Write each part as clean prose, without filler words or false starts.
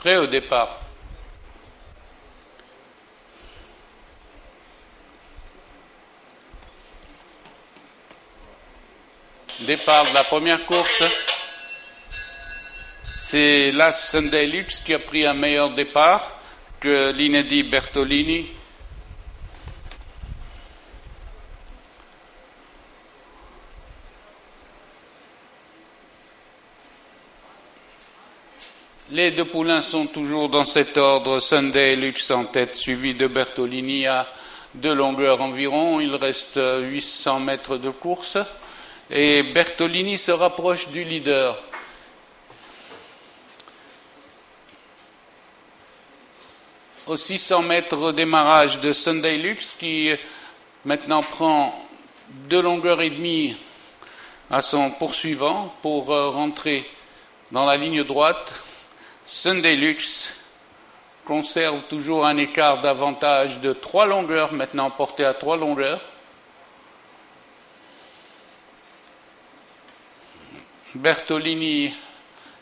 Prêt au départ. Départ de la première course. C'est l'As Sunday Lux qui a pris un meilleur départ que l'inédit Bertolini. Les deux poulains sont toujours dans cet ordre. Sunday Lux en tête, suivi de Bertolini à 2 longueurs environ. Il reste 800 mètres de course. Et Bertolini se rapproche du leader. Aux 600 mètres au démarrage de Sunday Lux, qui maintenant prend 2 longueurs et demie à son poursuivant pour rentrer dans la ligne droite. Sunday Lux conserve toujours un écart d'avantage de 3 longueurs, maintenant porté à 3 longueurs. Bertolini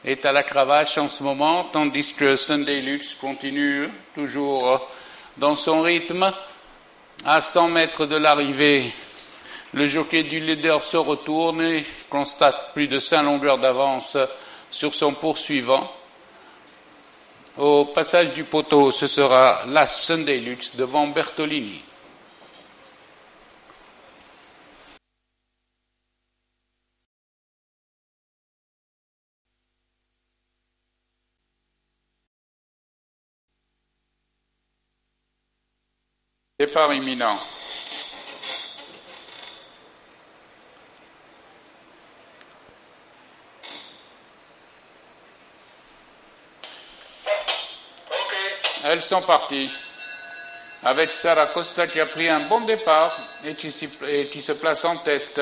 est à la cravache en ce moment, tandis que Sunday Lux continue toujours dans son rythme. À 100 mètres de l'arrivée, le jockey du leader se retourne et constate plus de 5 longueurs d'avance sur son poursuivant. Au passage du poteau, ce sera la Sunday Lux devant Bertolini. Départ imminent. Elles sont parties, avec Sarah Costa qui a pris un bon départ et qui se place en tête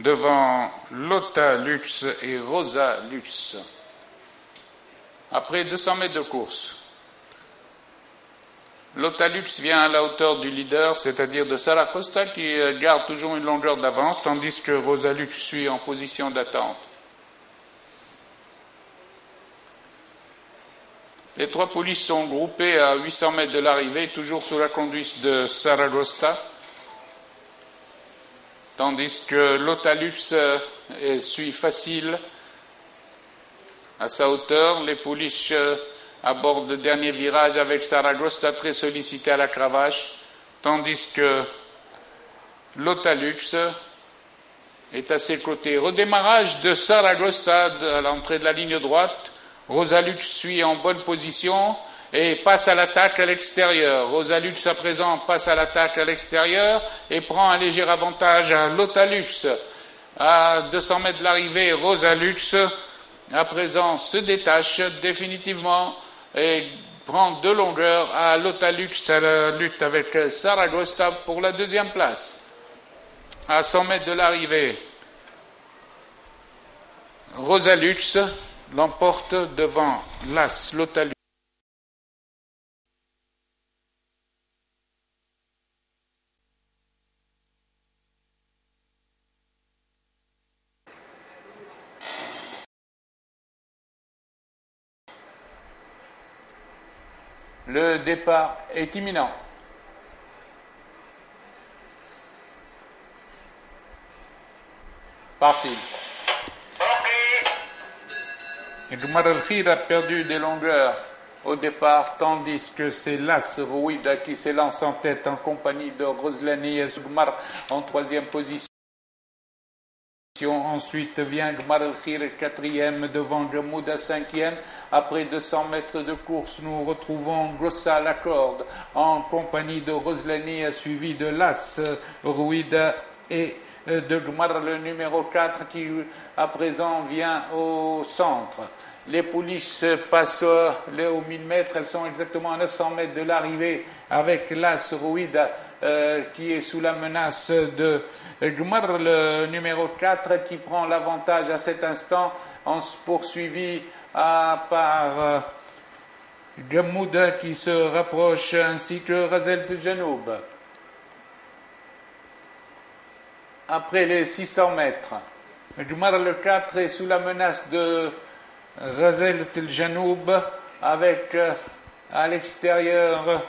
devant Lotta Lux et Rosa Lux. Après 200 mètres de course, Lotta Lux vient à la hauteur du leader, c'est-à-dire de Sarah Costa qui garde toujours une longueur d'avance, tandis que Rosa Lux suit en position d'attente. Les 3 poulies sont groupées à 800 mètres de l'arrivée, toujours sous la conduite de Saragosta, tandis que Lotta Lux suit facile à sa hauteur. Les poulies abordent le dernier virage avec Saragosta très sollicité à la cravache, tandis que Lotta Lux est à ses côtés. Redémarrage de Saragosta à l'entrée de la ligne droite. Rosa Lux suit en bonne position et passe à l'attaque à l'extérieur. Rosa Lux à présent passe à l'attaque à l'extérieur et prend un léger avantage à Lotta Lux. À 200 mètres de l'arrivée, Rosa Lux à présent se détache définitivement et prend 2 longueurs à Lotta Lux à la lutte avec Saragosta pour la 2e place. À 100 mètres de l'arrivée, Rosa Lux l'emporte devant l'As Lotta Lux. Le départ est imminent. Parti. Gmar El-Khir a perdu des longueurs au départ, tandis que c'est l'As Rouida qui s'élance en tête en compagnie de Roslani et Gmar en 3e position. Ensuite vient Gmar El-Khir 4e devant Gamouda 5e. Après 200 mètres de course, nous retrouvons Grossa à la corde en compagnie de Roslani, suivi de l'As Rouida et de Gmar, le numéro 4 qui à présent vient au centre. Les poulies passent aux 1000 mètres, elles sont exactement à 900 mètres de l'arrivée avec l'As Rouida qui est sous la menace de Gmar, le numéro 4 qui prend l'avantage à cet instant, poursuivi par Gamouda qui se rapproche ainsi que Razel Janoub. Après les 600 mètres, Gmar le 4 est sous la menace de Razel Janoub avec à l'extérieur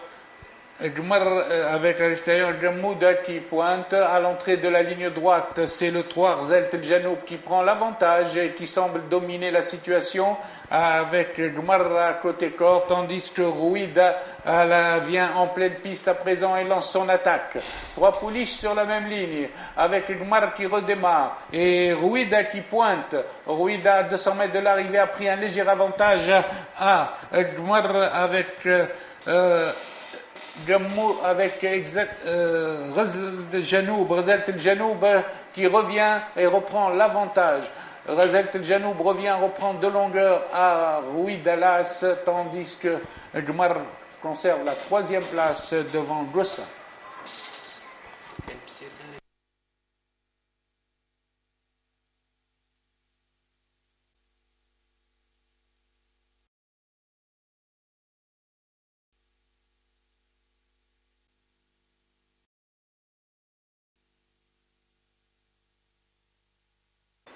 avec à l'extérieur Gamouda qui pointe à l'entrée de la ligne droite. C'est le 3 Rzelt El Janoub qui prend l'avantage et qui semble dominer la situation avec Gmar à côté corps, tandis que Rouida vient en pleine piste à présent et lance son attaque. 3 pouliches sur la même ligne avec Gmar qui redémarre et Rouida qui pointe. Rouida à 200 mètres de l'arrivée a pris un léger avantage à Gmar avec Rzelt El Janoub qui revient et reprend l'avantage. Rzelt El Janoub reprend de longueur à Rouidalas, tandis que Gmar conserve la 3e place devant Gossa.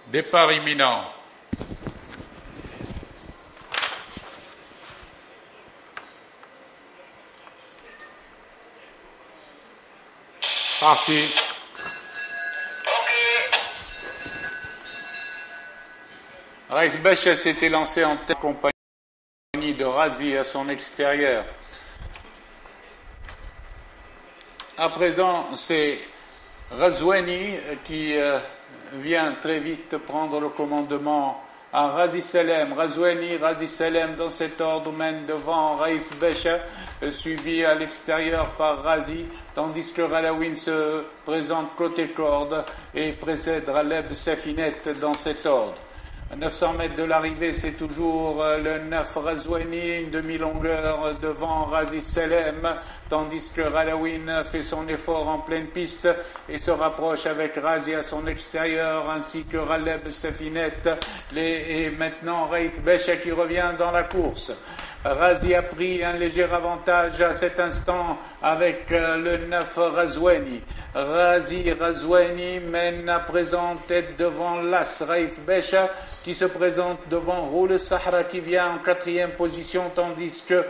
Départ imminent. Parti. Raif Becha s'était lancé en tête compagnie de Razi à son extérieur. À présent, c'est Razouani qui vient très vite prendre le commandement à Razi Salem. Razouani, Razi Salem dans cet ordre mène devant Raif Becha, suivi à l'extérieur par Razi, tandis que Ralawin se présente côté corde et précède Raleb Safinet dans cet ordre. À 900 mètres de l'arrivée, c'est toujours le 9 Razouani, une demi-longueur devant Razi Salem, tandis que Ralawin fait son effort en pleine piste et se rapproche avec Razi à son extérieur, ainsi que Raleb Safinet, et maintenant Raif Becha qui revient dans la course. Razi a pris un léger avantage à cet instant avec le 9 Razouani. Razouani mène à présent tête devant l'As Raif Becha qui se présente devant Roule Sahara qui vient en 4e position, tandis que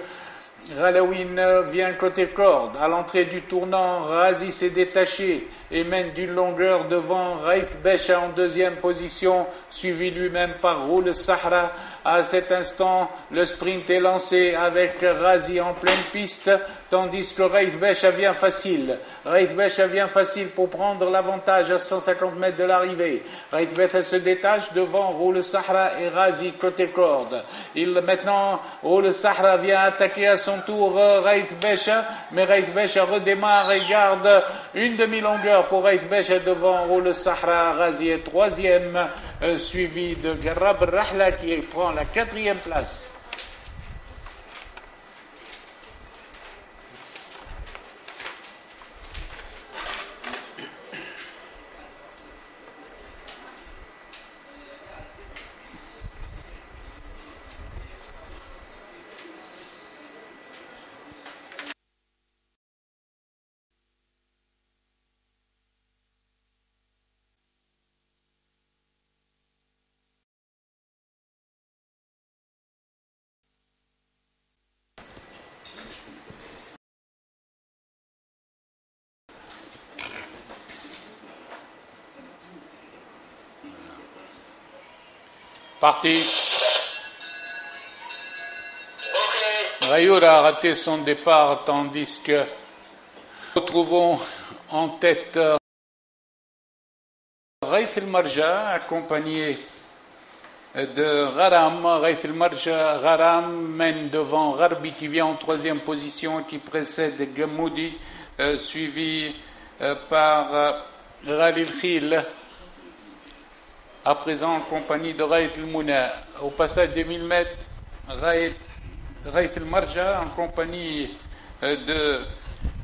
Ralawin vient côté corde. À l'entrée du tournant, Razi s'est détaché et mène d'une longueur devant Raif Becha en 2e position, suivi lui-même par Roule Sahara. À cet instant, le sprint est lancé avec Razi en pleine piste, tandis que Raif Becha vient facile. Raif Becha vient facile pour prendre l'avantage à 150 mètres de l'arrivée. Raif Becha se détache devant Roule Sahara et Razi côté corde. Maintenant, Roule Sahara vient attaquer à son tour Raif Becha, mais Raif Becha redémarre et garde une demi-longueur pour Raif Becha devant Roule Sahara. Razi est 3e, suivi de Garab Rahla qui prend la 4e place. Parti. Rayour a raté son départ, tandis que nous retrouvons en tête Raif El Marja, accompagné de Gharam. Raif El Marja, Gharam mène devant Gharbi qui vient en 3e position et qui précède Gamoudi, suivi par Ghalil Khil. À présent, en compagnie de Raif El Mouna. Au passage des 1000 mètres, Raif El Marja, en compagnie de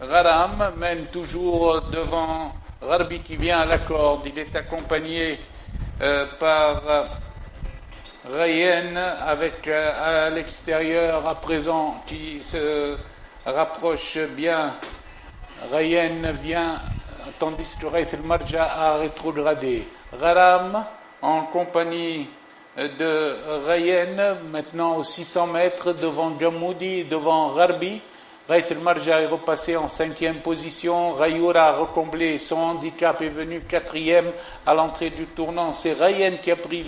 Gharam, mène toujours devant Gharbi qui vient à la corde. Il est accompagné par Rayen avec à l'extérieur à présent qui se rapproche bien. Rayen vient, tandis que Raif El Marja a rétrogradé. Gharam en compagnie de Rayen, maintenant aux 600 mètres, devant Jamoudi, devant Gharbi. Raït el-Marja est repassé en 5e position. Rayoura a recomblé son handicap, est venu 4e à l'entrée du tournant. C'est Rayen qui a pris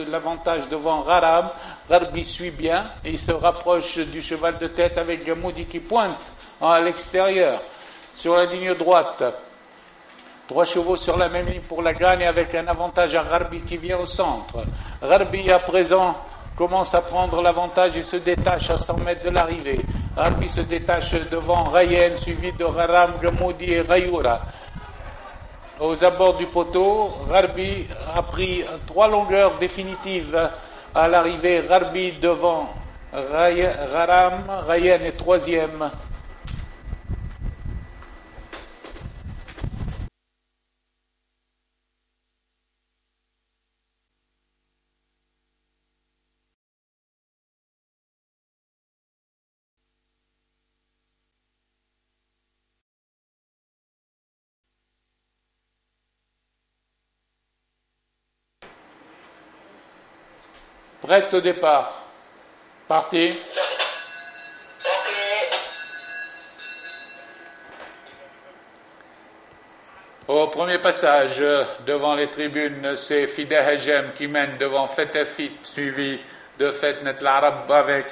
l'avantage devant Gharab. Gharbi suit bien et il se rapproche du cheval de tête avec Jamoudi qui pointe à l'extérieur. Sur la ligne droite, 3 chevaux sur la même ligne pour la gagne avec un avantage à Gharbi qui vient au centre. Gharbi à présent commence à prendre l'avantage et se détache à 100 mètres de l'arrivée. Gharbi se détache devant Rayen, suivi de Gharam, Jamoudi et Rayoura. Aux abords du poteau, Gharbi a pris 3 longueurs définitives à l'arrivée. Gharbi devant Gharam, Rayen est 3e. Prête au départ. Parti. Au premier passage, devant les tribunes, c'est Fida Hajem qui mène devant Fetafit, suivi de Fetnet l'Arab avec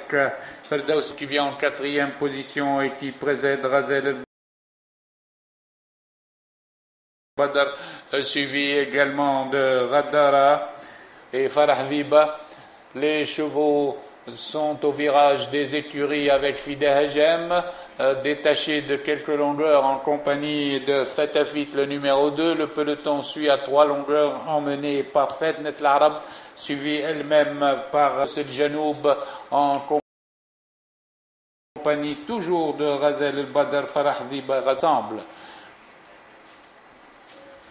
Ferdaus qui vient en 4e position et qui précède Razel Badr, suivi également de Radara et Farah Viba. Les chevaux sont au virage des écuries avec Fida Hajem, détaché de quelques longueurs en compagnie de Fetafit, le numéro 2. Le peloton suit à 3 longueurs emmené par Fetnet l'Arab, suivi elle-même par Seljanoub en compagnie toujours de Razel el-Badr. Farah Viba rassemble.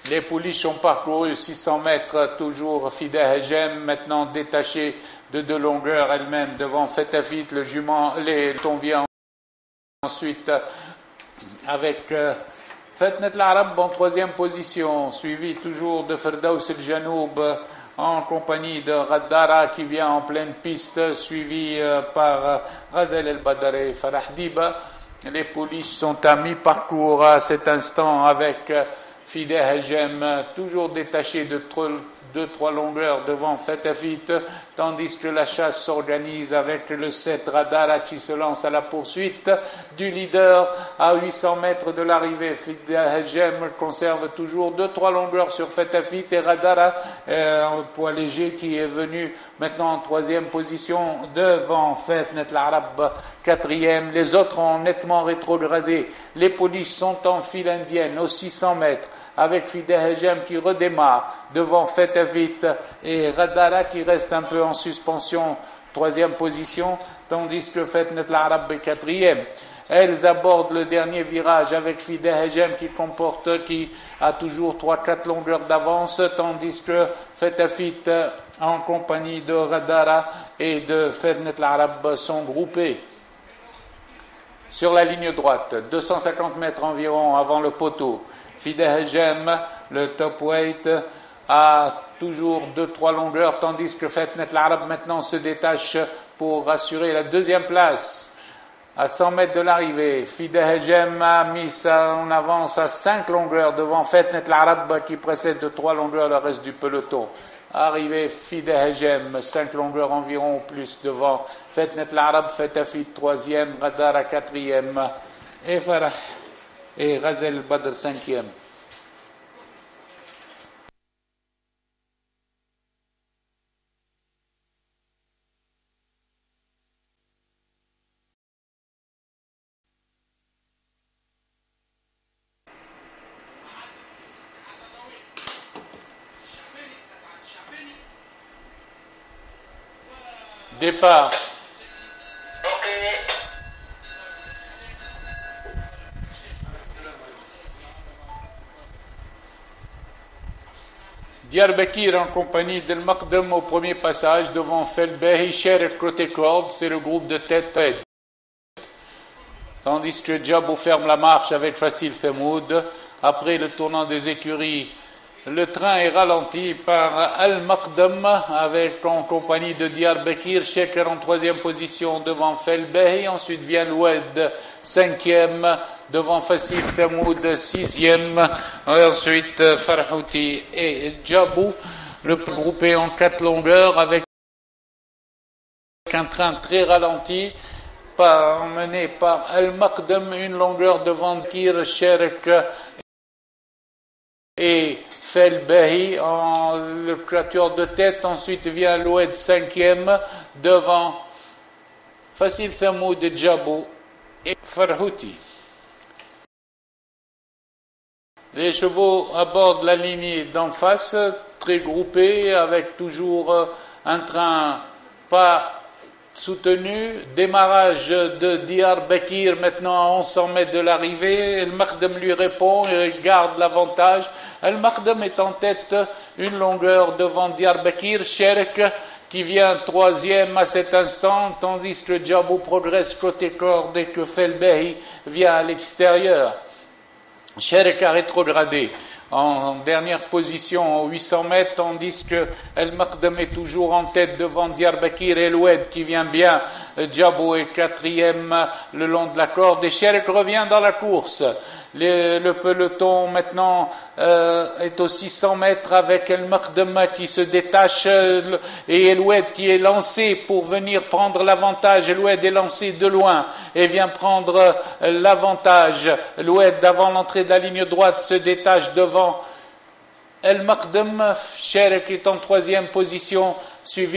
Les pouliches ont parcouru 600 mètres, toujours Fida Hajem, maintenant détachée de 2 longueurs elle-même devant Fetafit, le jument, on vient ensuite avec Fetnet l'Arab en 3e position, suivi toujours de Ferdaus el-Janoub en compagnie de Radara qui vient en pleine piste, suivi par Razel el-Badr et Farah Diba. Les pouliches sont à mi-parcours à cet instant avec Fida Hajem, toujours détaché de 2-3 longueurs devant Fetafit, tandis que la chasse s'organise avec le 7 Radara qui se lance à la poursuite du leader à 800 mètres de l'arrivée. Fida Hajem conserve toujours 2-3 longueurs sur Fetafit et Radara, un poids léger qui est venu maintenant en 3e position devant Fetnet l'Arab, 4e. Les autres ont nettement rétrogradé. Les pouliches sont en file indienne aux 600 mètres avec Fida Hajem qui redémarre devant Fetafit et Radara qui reste un peu en suspension, 3e position, tandis que Fetnet l'Arab est 4e. Elles abordent le dernier virage avec Fida Hajem qui a toujours 3-4 longueurs d'avance, tandis que Fetafit en compagnie de Radara et de Fetnet l'Arab sont groupés. Sur la ligne droite, 250 mètres environ avant le poteau, Fida Hajem, le top weight, a toujours 2-3 longueurs, tandis que Fetnet l'Arab maintenant se détache pour assurer la 2e place. À 100 mètres de l'arrivée, Fida Hajem a mis en avance à 5 longueurs devant Fetnet l'Arab qui précède de 3 longueurs le reste du peloton. Arrivé Fida Hajem, 5 longueurs environ plus devant Fetnet l'Arab, Fetafit 3e, Radara 4e et Farah et Razel Badr 5e. Départ. Diyarbakir en compagnie d'El Maqdam au premier passage devant Felbehi, Cher côté corde, c'est le groupe de tête. Tandis que Djabou ferme la marche avec Facile Femoud. Après le tournant des écuries, le train est ralenti par Al-Maqdam en compagnie de Diyarbakir, Sheker en 3e position devant Felbehi, ensuite vient l'Oued 5e devant Fasil Thamoud 6e, ensuite Farhouti et Djabou, le groupé en 4 longueurs avec un train très ralenti mené par Al-Maqdam, une longueur devant Kir, Sherek et Felbehi en le quatuor de tête. Ensuite vient l'Oued 5e devant Fasil Thamoud, Djabou et Farhouti. Les chevaux abordent la ligne d'en face, très groupés, avec toujours un train pas soutenu. Démarrage de Diyarbakir maintenant à 1100 mètres de l'arrivée. Al-Maqdam lui répond et garde l'avantage. Al-Maqdam est en tête, une longueur devant Diyarbakir. Sherek qui vient 3e à cet instant, tandis que Djabou progresse côté corde et que Felbehi vient à l'extérieur. Sherek a rétrogradé en dernière position aux 800 mètres, tandis que Al-Maqdam est toujours en tête devant Diyarbakir et l'Oued qui vient bien. Djabou est 4e le long de la corde et Sherek revient dans la course. Le peloton maintenant est aux 600 mètres avec Al-Maqdam qui se détache et l'Oued qui est lancé pour venir prendre l'avantage. L'Oued est lancé de loin et vient prendre l'avantage. L'Oued, avant l'entrée de la ligne droite, se détache devant Al-Maqdam. Sherek est en 3e position, suivi